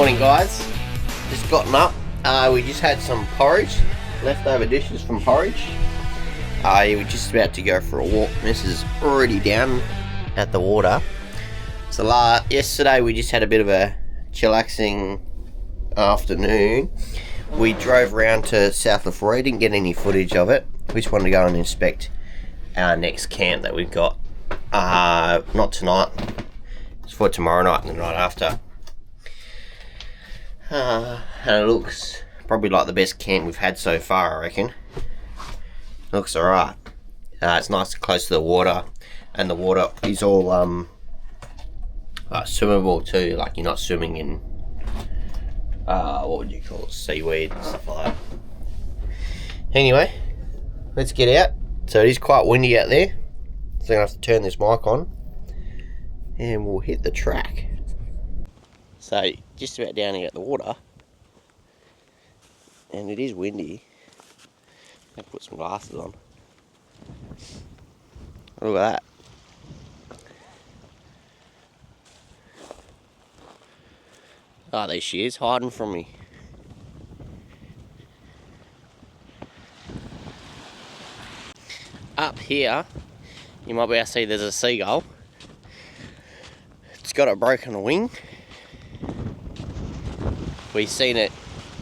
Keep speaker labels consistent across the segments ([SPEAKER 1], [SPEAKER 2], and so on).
[SPEAKER 1] Morning guys, just gotten up. We just had some porridge, leftover dishes from porridge. We're just about to go for a walk. This is already down at the water. So yesterday we just had a bit of a chillaxing afternoon. We drove around to South Lefroy, didn't get any footage of it. We just wanted to go and inspect our next camp that we've got. Not tonight, it's for tomorrow night and the night after. And it looks probably like the best camp we've had so far, I reckon. Looks alright. It's nice and close to the water, and the water is all swimmable too. Like you're not swimming in what would you call it, seaweed and stuff like that. Anyway, let's get out. So it is quite windy out there, so I'm gonna have to turn this mic on, and we'll hit the track. So just about down here at the water, and it is windy. I'll put some glasses on. Look at that. Oh, there she is, hiding from me. Up here, you might be able to see there's a seagull. It's got a broken wing. We seen it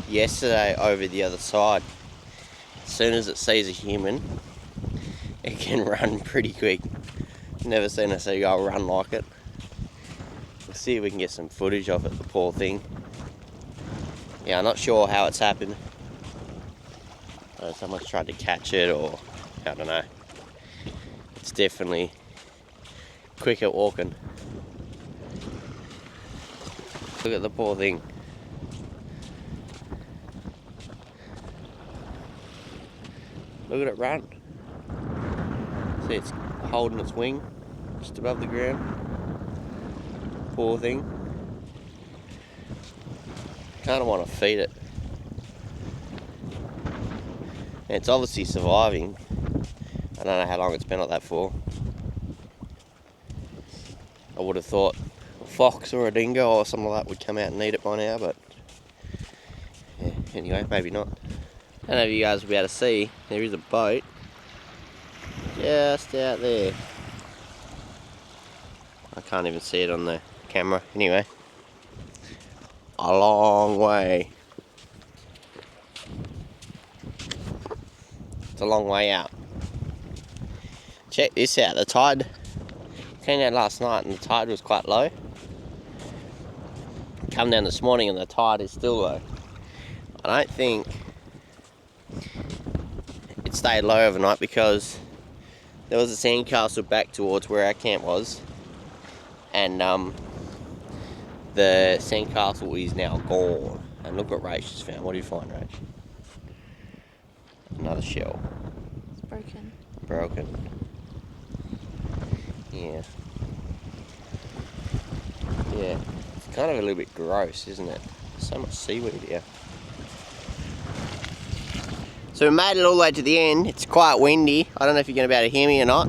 [SPEAKER 1] yesterday over the other side. As soon as it sees a human, it can run pretty quick. Never seen a seagull run like it. We'll see if we can get some footage of it, the poor thing. Yeah, I'm not sure how it's happened. Someone's tried to catch it, or I don't know. It's definitely quick at walking. Look at the poor thing. Look at it run. See, it's holding its wing just above the ground. Poor thing. Kind of want to feed it. And it's obviously surviving. I don't know how long it's been like that for. I would have thought a fox or a dingo or something like that would come out and eat it by now, but yeah, anyway, maybe not. I don't know if you guys will be able to see, there is a boat just out there. I can't even see it on the camera. Anyway, a long way. It's a long way out. Check this out, the tide came down last night and the tide was quite low. Come down this morning and the tide is still low. I don't think it stayed low overnight because there was a sandcastle back towards where our camp was, and the sandcastle is now gone. And look what Rach just found. What do you find, Rach? Another shell.
[SPEAKER 2] It's broken.
[SPEAKER 1] Broken. Yeah. Yeah. It's kind of a little bit gross, isn't it? So much seaweed here. So we made it all the way to the end. It's quite windy. I don't know if you're going to be able to hear me or not.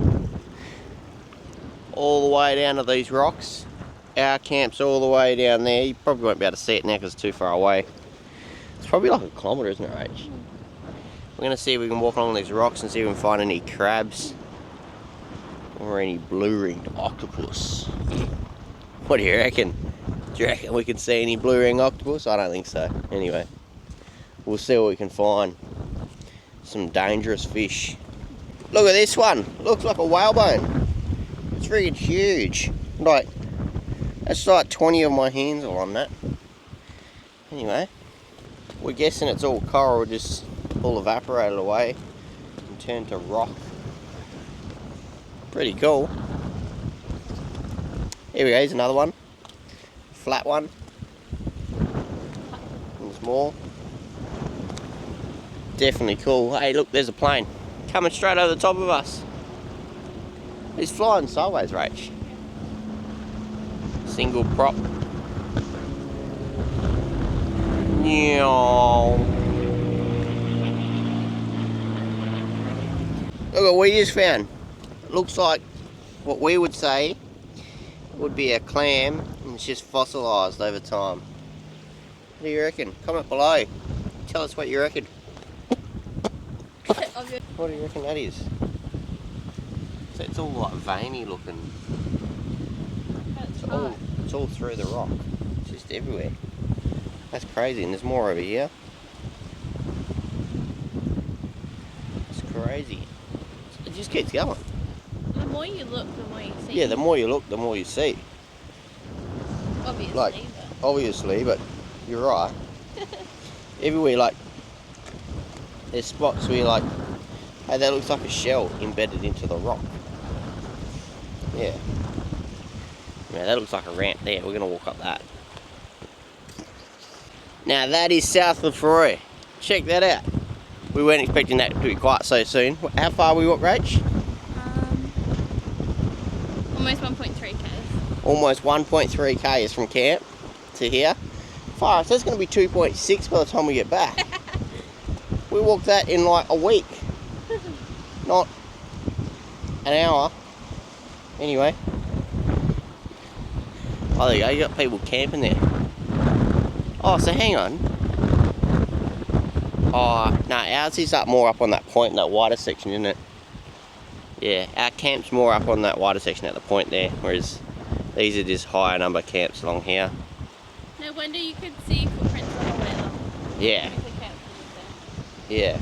[SPEAKER 1] All the way down to these rocks. Our camp's all the way down there. You probably won't be able to see it now because it's too far away. It's probably like a kilometre, isn't it, Rach? We're going to see if we can walk along these rocks and see if we can find any crabs or any blue-ringed octopus. What do you reckon? Do you reckon we can see any blue-ringed octopus? I don't think so. Anyway, we'll see what we can find. Some dangerous fish. Look at this one. Looks like a whalebone. It's freaking huge. Like, that's like 20 of my hands are on that. Anyway, we're guessing it's all coral, just all evaporated away and turned to rock. Pretty cool. Here we go, here's another one. Flat one. There's more. Definitely cool. Hey, look, there's a plane coming straight over the top of us. He's flying sideways, Rach. Single prop. Meow. Look what we just found. It looks like what we would say would be a clam, and it's just fossilised over time. What do you reckon? Comment below. Tell us what you reckon. What do you reckon that is? So it's all like veiny looking. It's all through the rock. It's just everywhere. That's crazy, and there's more over here. It's crazy. It just keeps going.
[SPEAKER 2] The more you look, the more you see.
[SPEAKER 1] Yeah, the more you look, the more you see.
[SPEAKER 2] Obviously,
[SPEAKER 1] like, obviously, but you're right. Everywhere, like, there's spots where you're like, hey, that looks like a shell embedded into the rock. Yeah. Yeah, that looks like a ramp there. We're going to walk up that. Now, that is South Lefroy. Check that out. We weren't expecting that to be quite so soon. How far we walked, Rach?
[SPEAKER 2] Almost 1.3 k's.
[SPEAKER 1] Almost 1.3 k's from camp to here. Far, so it's going to be 2.6 by the time we get back. We walked that in like a week. Not an hour. Anyway. Oh, there you go. You got people camping there. Oh, so hang on. Oh, no, ours is more up on that point in that wider section, isn't it? Yeah, our camp's more up on that wider section at the point there, whereas these are just higher number camps along here.
[SPEAKER 2] No wonder you could see footprints the whole way along.
[SPEAKER 1] Yeah. Yeah.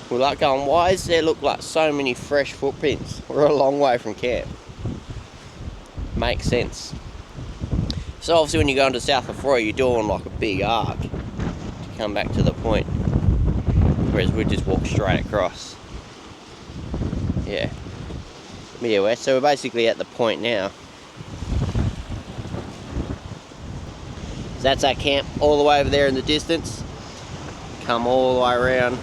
[SPEAKER 1] We're like going, why does there look like so many fresh footprints? We're a long way from camp. Makes sense. So obviously when you go into South Lefroy, you're doing like a big arc to come back to the point. Whereas we just walk straight across. Yeah. Yeah, so we're basically at the point now. So that's our camp all the way over there in the distance. Come all the way around.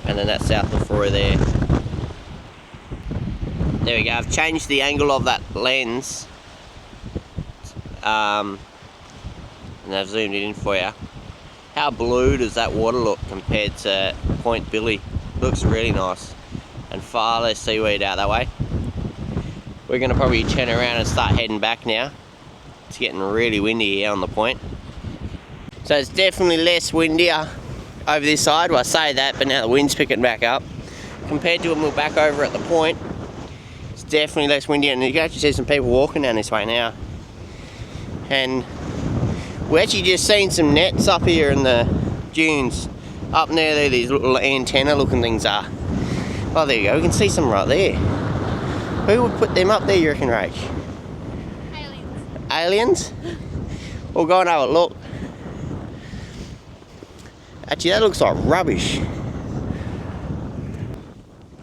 [SPEAKER 1] And then that's South Lefroy there. There we go. I've changed the angle of that lens. And I've zoomed it in for you. How blue does that water look compared to Point Billie? Looks really nice. And far less seaweed out that way. We're going to probably turn around and start heading back now. It's getting really windy here on the point. So it's definitely less windier over this side. Well, I say that, but now the wind's picking back up. Compared to when we were back over at the point, it's definitely less windy, and you can actually see some people walking down this way now. And we actually just seen some nets up here in the dunes. Up there, these little antenna looking things are. Oh, there you go, we can see some right there. Who would put them up there, you reckon, Rach?
[SPEAKER 2] Aliens.
[SPEAKER 1] Aliens? We'll go and have a look. Actually, that looks like rubbish.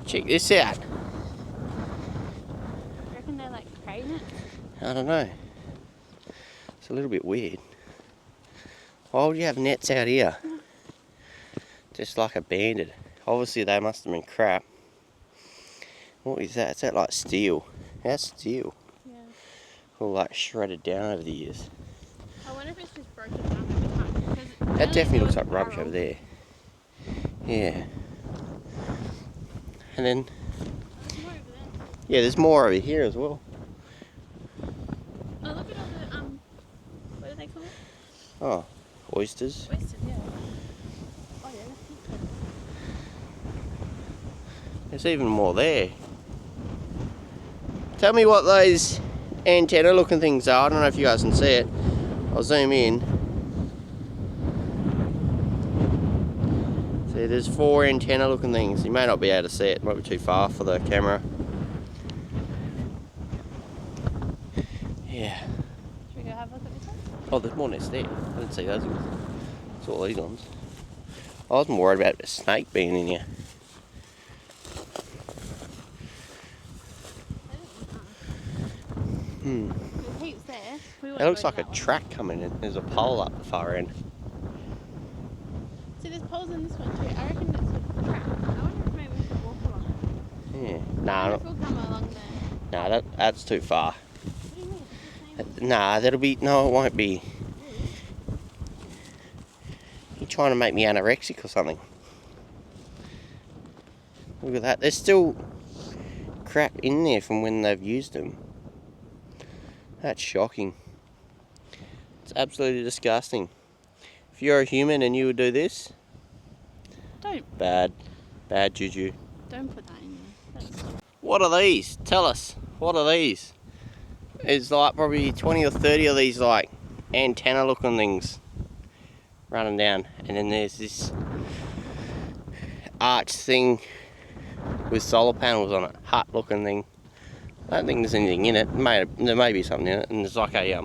[SPEAKER 1] Check this out.
[SPEAKER 2] You reckon they're like crane nets?
[SPEAKER 1] I don't know. It's a little bit weird. Why would you have nets out here? Just like abandoned. Obviously they must have been crap. What is that? Is that like steel? That's steel.
[SPEAKER 2] Yeah.
[SPEAKER 1] All like shredded down over the years.
[SPEAKER 2] I wonder if it's just broken down over time.
[SPEAKER 1] That definitely looks like rubbish over there. Yeah. And then,
[SPEAKER 2] There's more over there.
[SPEAKER 1] yeah, there's more over here as well.
[SPEAKER 2] Oh, look at all the, what do they call it?
[SPEAKER 1] Oh, oysters.
[SPEAKER 2] Oysters, yeah. Oh, yeah, that's it.
[SPEAKER 1] There's even more there. Tell me what those antenna looking things are. I don't know if you guys can see it. I'll zoom in. See, there's 4 antenna looking things. You may not be able to see it. It might be too far for the camera. Yeah.
[SPEAKER 2] Should we go have a look at this one?
[SPEAKER 1] Oh, there's more nets there. I didn't see those ones. It's all these ones. I wasn't worried about a snake being in here.
[SPEAKER 2] There's heaps there.
[SPEAKER 1] It looks like a track coming in. There's a pole up the far end.
[SPEAKER 2] See, there's poles in this one too. I reckon that's a track. I wonder if maybe we should walk along it.
[SPEAKER 1] Yeah.
[SPEAKER 2] I
[SPEAKER 1] Nah,
[SPEAKER 2] wonder if we'll come along there.
[SPEAKER 1] nah, that's too far.
[SPEAKER 2] What do you mean? It's the same.
[SPEAKER 1] Nah, that'll be... No, it won't be. You're trying to make me anorexic or something. Look at that. There's still crap in there from when they've used them. That's shocking. It's absolutely disgusting. If you're a human and you would do this,
[SPEAKER 2] Don't.
[SPEAKER 1] bad juju.
[SPEAKER 2] Don't put that in there.
[SPEAKER 1] What are these? Tell us. What are these? It's like probably 20 or 30 of these like antenna looking things running down, and then there's this arch thing with solar panels on it, hut looking thing. I don't think there's anything in it. There may be something in it, and there's like a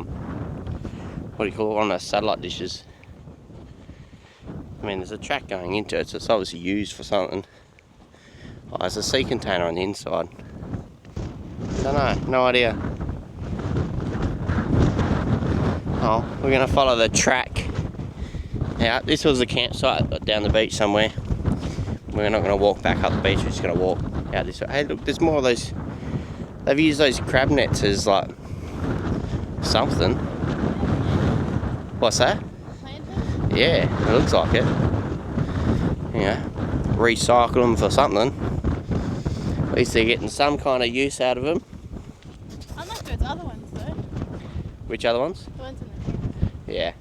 [SPEAKER 1] what do you call it, one of those satellite dishes. I mean, there's a track going into it, so it's obviously used for something. Oh, there's a sea container on the inside. Don't know, no idea. Oh, we're going to follow the track. Yeah, this was a campsite down the beach somewhere. We're not going to walk back up the beach, we're just going to walk out this way. Hey, look, there's more of those. They've used those crab nets as like something. What's that?
[SPEAKER 2] Planted?
[SPEAKER 1] Yeah, it looks like it. Yeah, recycle them for something. At least they're getting some kind of use out of them.
[SPEAKER 2] Unlike those other ones though.
[SPEAKER 1] Which other ones?
[SPEAKER 2] The ones in the tent.
[SPEAKER 1] Yeah.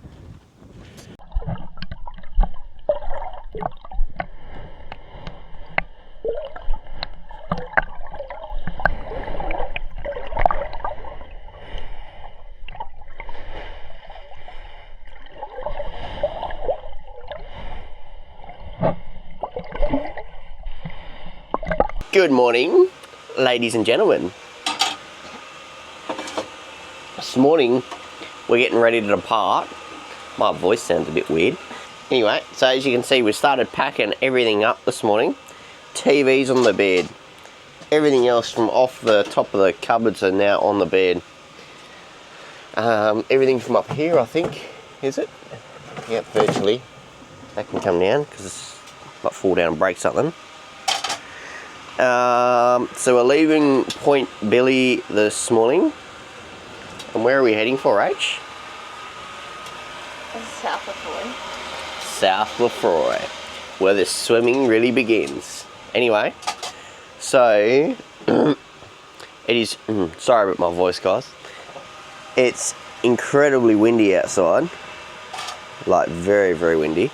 [SPEAKER 1] Good morning, ladies and gentlemen. This morning we're getting ready to depart. My voice sounds a bit weird. Anyway, so as you can see, we started packing everything up this morning. TV's on the bed. Everything else from off the top of the cupboards are now on the bed. Everything from up here, I think, is it? Yep, virtually. That can come down because it's might fall down and break something. So we're leaving Point Billie this morning. And where are we heading for, H?
[SPEAKER 2] South lefroy.
[SPEAKER 1] South Lefroy, where the swimming really begins. Anyway, so it is, sorry about my voice, guys. It's incredibly windy outside. Like very, very windy.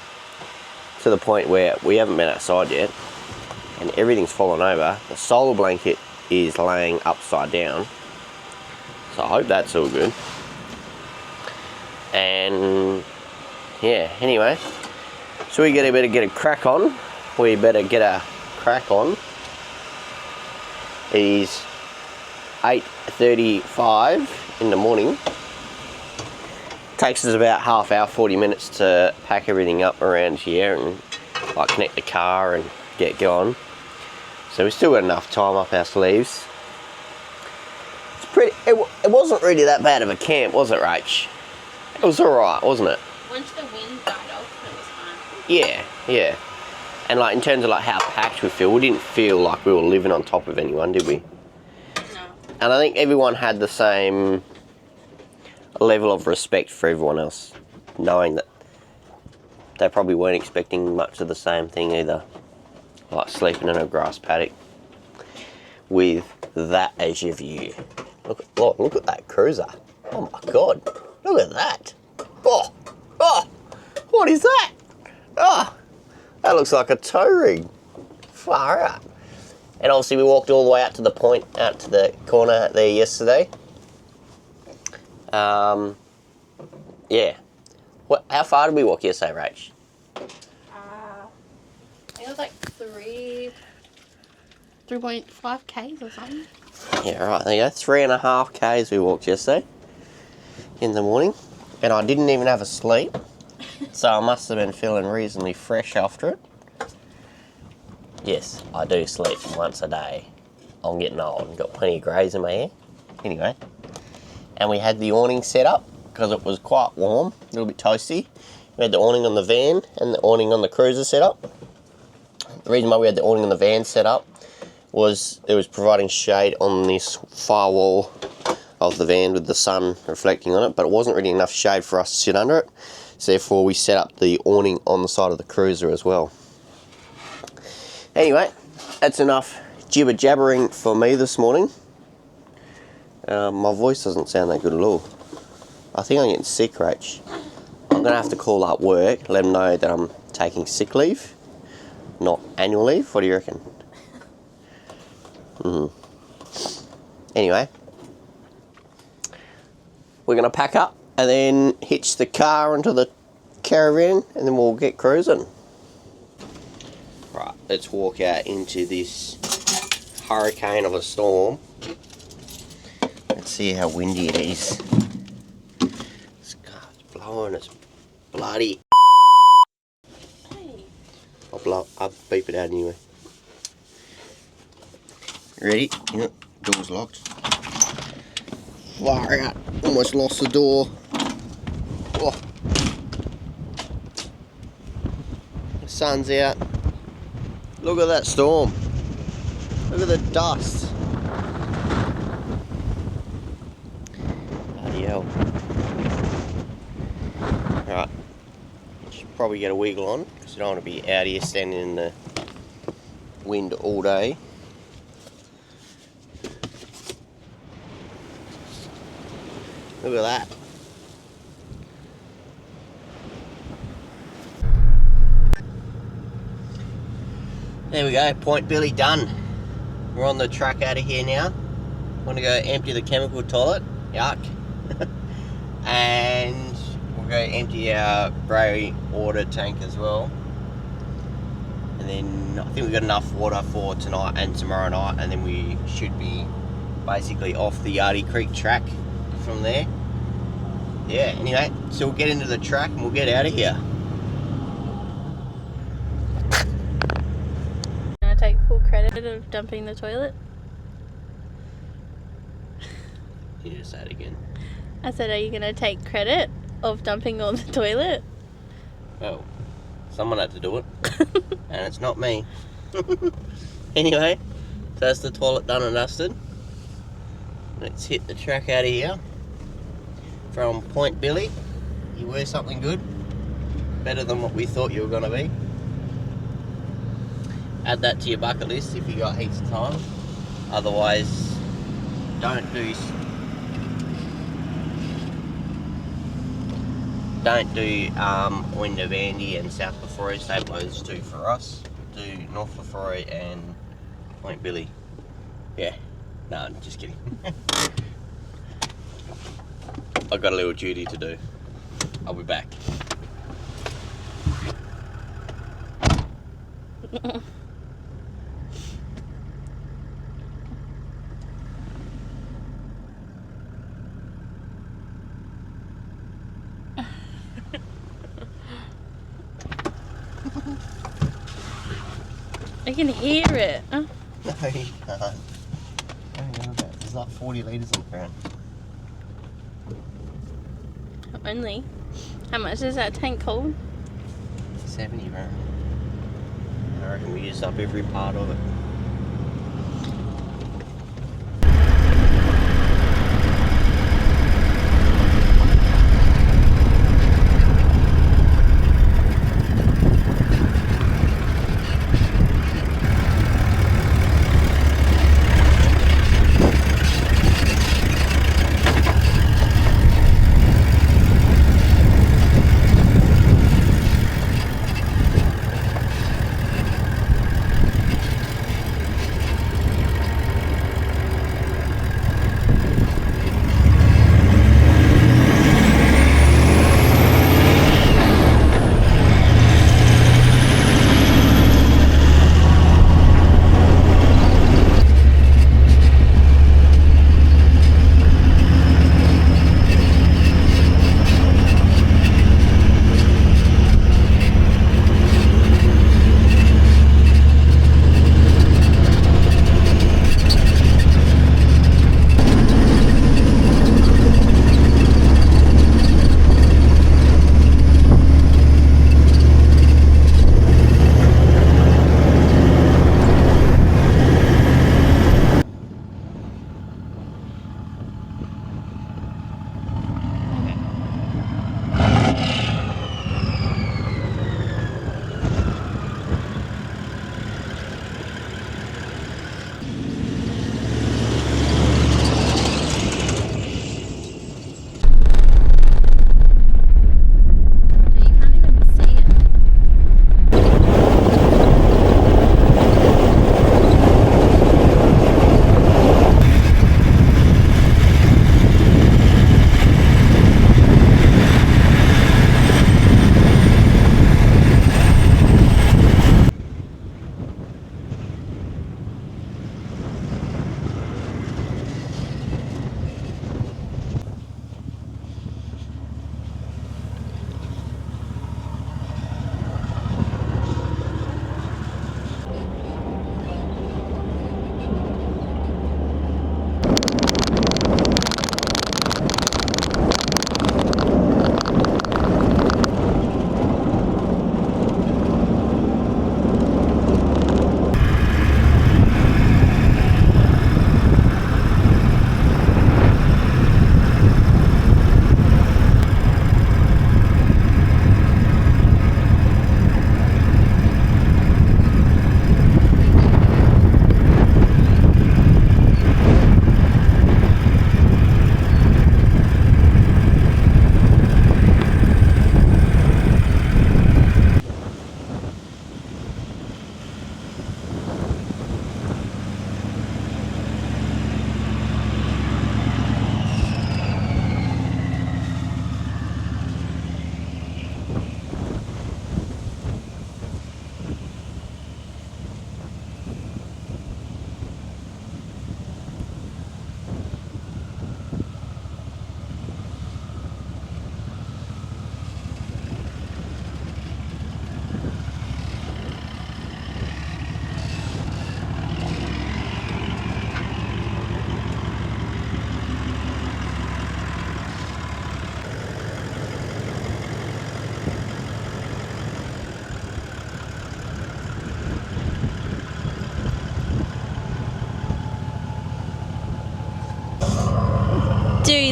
[SPEAKER 1] To the point where we haven't been outside yet. And everything's fallen over. The solar blanket is laying upside down. So I hope that's all good. And yeah, anyway. So we better get a crack on. We better get a crack on. It is 8:35 in the morning. Takes us about half hour, 40 minutes to pack everything up around here and like connect the car and get going. So we still got enough time up our sleeves. It's pretty. It wasn't really that bad of a camp, was it, Rach? It was alright, wasn't it?
[SPEAKER 2] Once the wind died off, it was fine.
[SPEAKER 1] Yeah, yeah. And like in terms of like how packed we feel, we didn't feel like we were living on top of anyone, did we?
[SPEAKER 2] No.
[SPEAKER 1] And I think everyone had the same level of respect for everyone else, knowing that they probably weren't expecting much of the same thing either. Like sleeping in a grass paddock with that as your view. Look at that cruiser. Oh my god. Look at that. Oh, what is that? Oh, that looks like a tow rig. Far out. And obviously we walked all the way out to the point, out to the corner there yesterday. Yeah. How far did we walk yesterday, Rach?
[SPEAKER 2] I think it was like 3.5 Ks or something.
[SPEAKER 1] Yeah, right, there you go. 3.5 Ks we walked yesterday in the morning. And I didn't even have a sleep. So I must have been feeling reasonably fresh after it. Yes, I do sleep once a day. I'm getting old and got plenty of greys in my hair. Anyway. And we had the awning set up because it was quite warm, a little bit toasty. We had the awning on the van and the awning on the cruiser set up. The reason why we had the awning on the van set up was it was providing shade on this far wall of the van with the sun reflecting on it, but it wasn't really enough shade for us to sit under it. So therefore we set up the awning on the side of the cruiser as well. Anyway, that's enough jibber jabbering for me this morning. My voice doesn't sound that good at all. I think I'm getting sick, Rach. I'm going to have to call up work, let them know that I'm taking sick leave, not annual leave. What do you reckon? Anyway, we're going to pack up and then hitch the car into the caravan and then we'll get cruising. Right, let's walk out into this hurricane of a storm. Let's see how windy it is. This car's blowing, it's bloody.
[SPEAKER 2] Hey.
[SPEAKER 1] I'll beep it out anyway. Ready? Yep, door's locked. Far out, almost lost the door. Oh. The sun's out. Look at that storm. Look at the dust. Bloody hell. Right. Should probably get a wiggle on because you don't want to be out here standing in the wind all day. Look at that. There we go, Point Billie done. We're on the truck out of here now. Want to go empty the chemical toilet. Yuck. And we'll go empty our grey water tank as well. And then I think we've got enough water for tonight and tomorrow night, and then we should be basically off the Yardie Creek track from there. Yeah, anyway, so we'll get into the track and we'll get out of here.
[SPEAKER 2] Gonna take full credit of dumping the toilet?
[SPEAKER 1] You just say it again.
[SPEAKER 2] I said, are you gonna take credit of dumping on the toilet?
[SPEAKER 1] Well, someone had to do it. And it's not me. Anyway, so that's the toilet done and dusted. Let's hit the track out of here. From Point Billie. You were something good. Better than what we thought you were going to be. Add that to your bucket list if you got heaps of time. Otherwise, don't do Windavandy and South Lefroy. Save those two for us. Do North Lefroy and Point Billie. Yeah. No, I'm just kidding. I've got a little duty to do. I'll be back.
[SPEAKER 2] I can hear it.
[SPEAKER 1] No, you can't. There's like 40 litres on the ground.
[SPEAKER 2] Only. How much does that tank hold?
[SPEAKER 1] 70, right? I reckon we used up every part of it.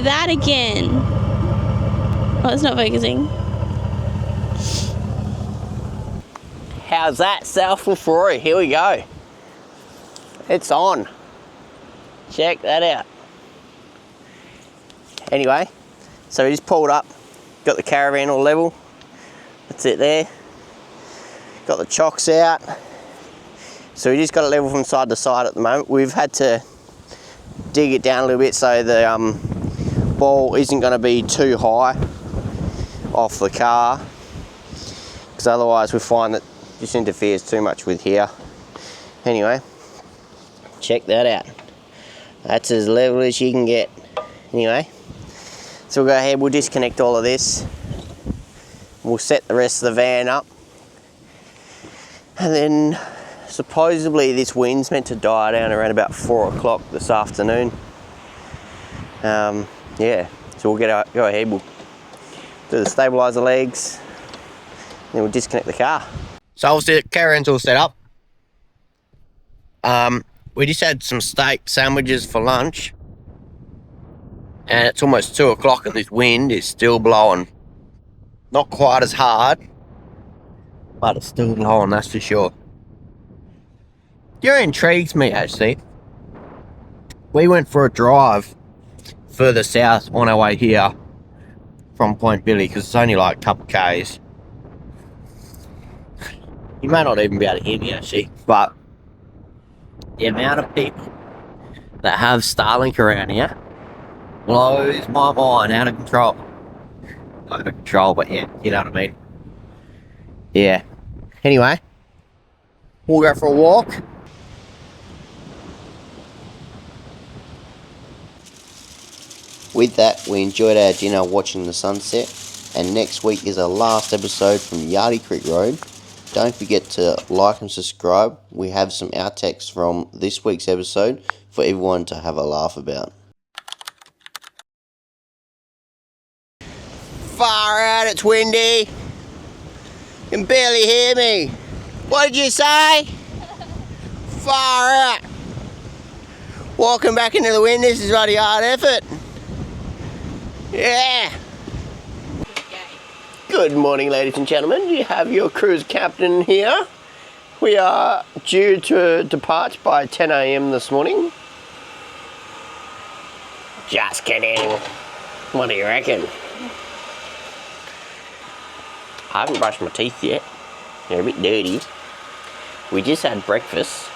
[SPEAKER 2] do that again. Oh, it's not focusing.
[SPEAKER 1] How's that? South Lefroy, here we go. It's on. Check that out. Anyway, so we just pulled up, got the caravan all level. That's it there. Got the chocks out. So we just got it level from side to side at the moment. We've had to dig it down a little bit so the ball isn't going to be too high off the car, because otherwise we find that just interferes too much with here. Anyway, check that out. That's as level as you can get. Anyway, so we'll go ahead, we'll disconnect all of this. We'll set the rest of the van up. And then supposedly this wind's meant to die down around about 4 o'clock this afternoon. Yeah, so we'll go ahead, we'll do the stabiliser legs, then we'll disconnect the car. So obviously the caravan's all set up. We just had some steak sandwiches for lunch, and it's almost 2 o'clock and this wind is still blowing. Not quite as hard, but it's still blowing, that's for sure. It intrigues me actually. We went for a drive further south on our way here from Point Billie, because it's only like a couple k's. You may not even be able to hear me actually, but the amount of people that have Starlink around here blows my mind out of control. Not out of control, but yeah, you know what I mean. Yeah. Anyway, we'll go for a walk. With that, we enjoyed our dinner watching the sunset, and next week is our last episode from Yardie Creek Road. Don't forget to like and subscribe. We have some outtakes from this week's episode for everyone to have a laugh about. Far out, it's windy. You can barely hear me. What did you say? Far out. Walking back into the wind, this is bloody hard effort. Yeah. Good morning, ladies and gentlemen. You have your cruise captain here. We are due to depart by 10 AM this morning. Just kidding. What do you reckon? I haven't brushed my teeth yet. They're a bit dirty. We just had breakfast.